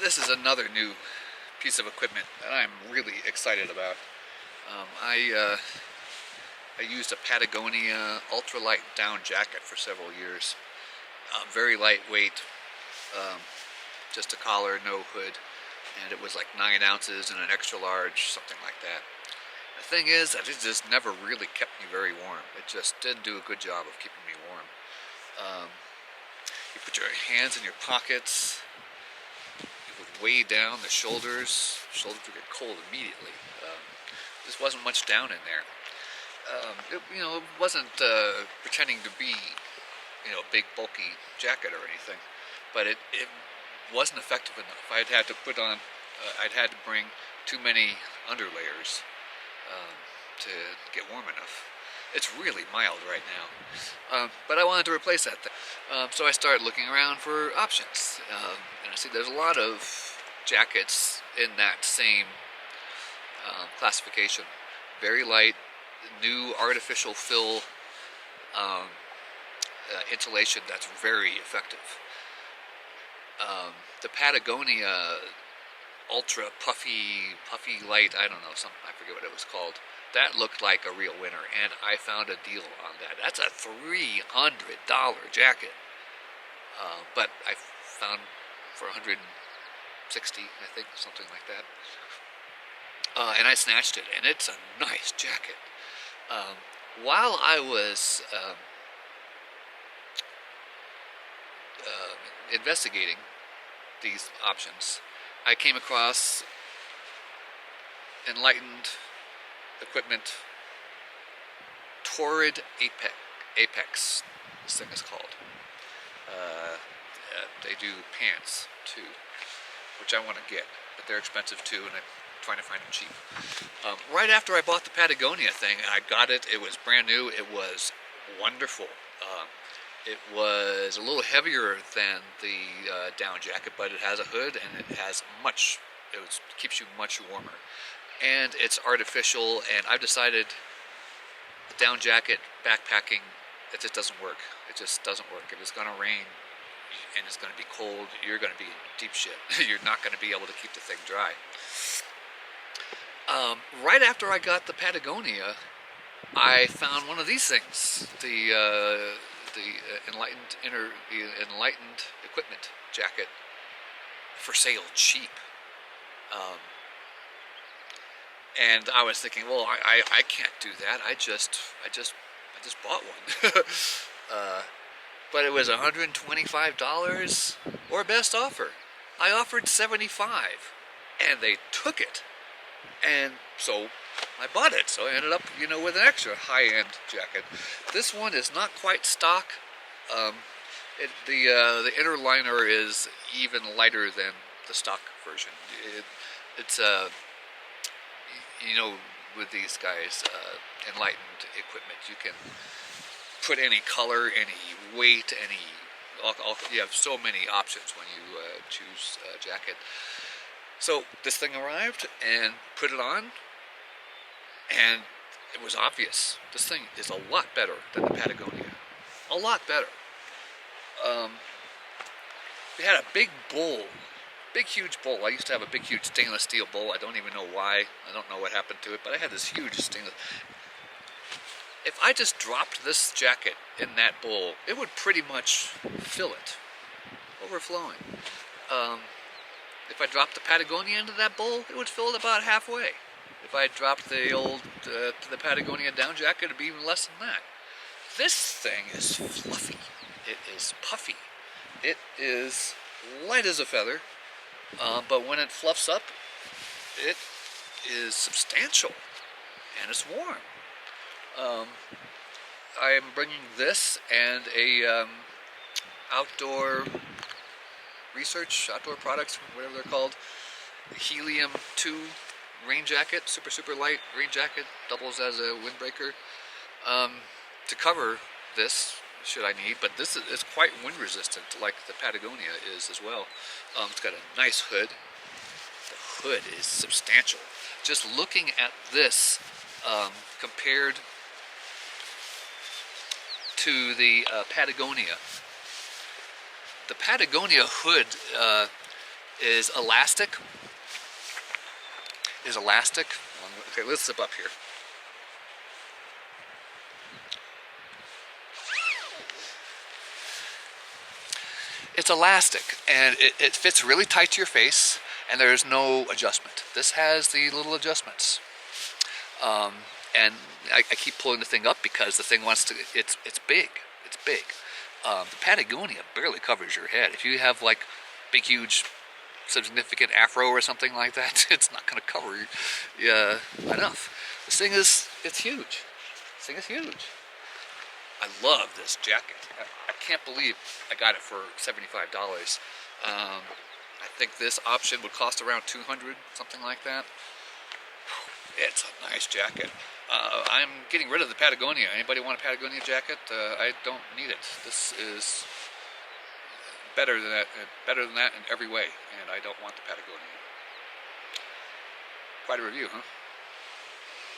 This is another new piece of equipment that I'm really excited about. I used a Patagonia ultralight down jacket for several years. Very lightweight, just a collar, no hood, and it was like 9 ounces and an extra large, something like that. The thing is that it just never really kept me very warm. It just didn't do a good job of keeping me warm. You put your hands in your pockets, it would weigh down the shoulders. Shoulders would get cold immediately. Just wasn't much down in there. It wasn't pretending to be, a big bulky jacket or anything, but it wasn't effective enough. I'd had to bring too many underlayers to get warm enough. It's really mild right now, but I wanted to replace that thing. So I started looking around for options, and I see there's a lot of jackets in that same classification. Very light, new artificial fill insulation that's very effective. The Patagonia ultra puffy light, I don't know, I forget what it was called. That looked like a real winner, and I found a deal on that. That's a $300 jacket, but I found for $160, I think, something like that. And I snatched it, and it's a nice jacket. While I was investigating these options, I came across Enlightened equipment, Torrid Apex, this thing is called. They do pants too, which I want to get, but they're expensive too, and I'm trying to find them cheap. Right after I bought the Patagonia thing, I got it. It was brand new. It was wonderful. It was a little heavier than the down jacket, but it has a hood, and it keeps you much warmer. And it's artificial, and I've decided the down jacket backpacking, it just doesn't work. It just doesn't work. If it's going to rain and it's going to be cold, you're going to be in deep shit. You're not going to be able to keep the thing dry. Right after I got the Patagonia, I found one of these things, the Enlightened equipment jacket, for sale cheap. And I was thinking, well, I can't do that. I just bought one. But it was $125 or best offer. I offered $75, and they took it. And so I bought it. So I ended up, with an extra high-end jacket. This one is not quite stock. The inner liner is even lighter than the stock version. It's with these guys, Enlightened equipment, you can put any color, any weight, you have so many options when you choose a jacket. So this thing arrived and put it on, and it was obvious. This thing is a lot better than the Patagonia. A lot better. It had a big bowl. Big, huge bowl. I used to have a big, huge stainless steel bowl. I don't even know why. I don't know what happened to it, but I had this huge stainless. If I just dropped this jacket in that bowl, it would pretty much fill it, overflowing. If I dropped the Patagonia into that bowl, it would fill it about halfway. If I dropped the Patagonia down jacket, it'd be even less than that. This thing is fluffy. It is puffy. It is light as a feather. But when it fluffs up, it is substantial, and it's warm. I am bringing this and a outdoor products, whatever they're called, Helium 2 rain jacket, super light rain jacket, doubles as a windbreaker, to cover this, should I need, but this is quite wind resistant, like the Patagonia is as well. It's got a nice hood. The hood is substantial. Just looking at this compared to the Patagonia. The Patagonia hood is elastic. Okay, let's zip up here. It's elastic, and it fits really tight to your face, and there's no adjustment. This has the little adjustments. And I keep pulling the thing up because the thing wants to, it's big. It's big. The Patagonia barely covers your head. If you have like big, huge, significant afro or something like that, it's not going to cover you enough. This thing is, it's huge. This thing is huge. I love this jacket. I can't believe I got it for $75. I think this option would cost around $200, something like that. It's a nice jacket. I'm getting rid of the Patagonia. Anybody want a Patagonia jacket? I don't need it. This is better than that in every way, and I don't want the Patagonia. Quite a review, huh?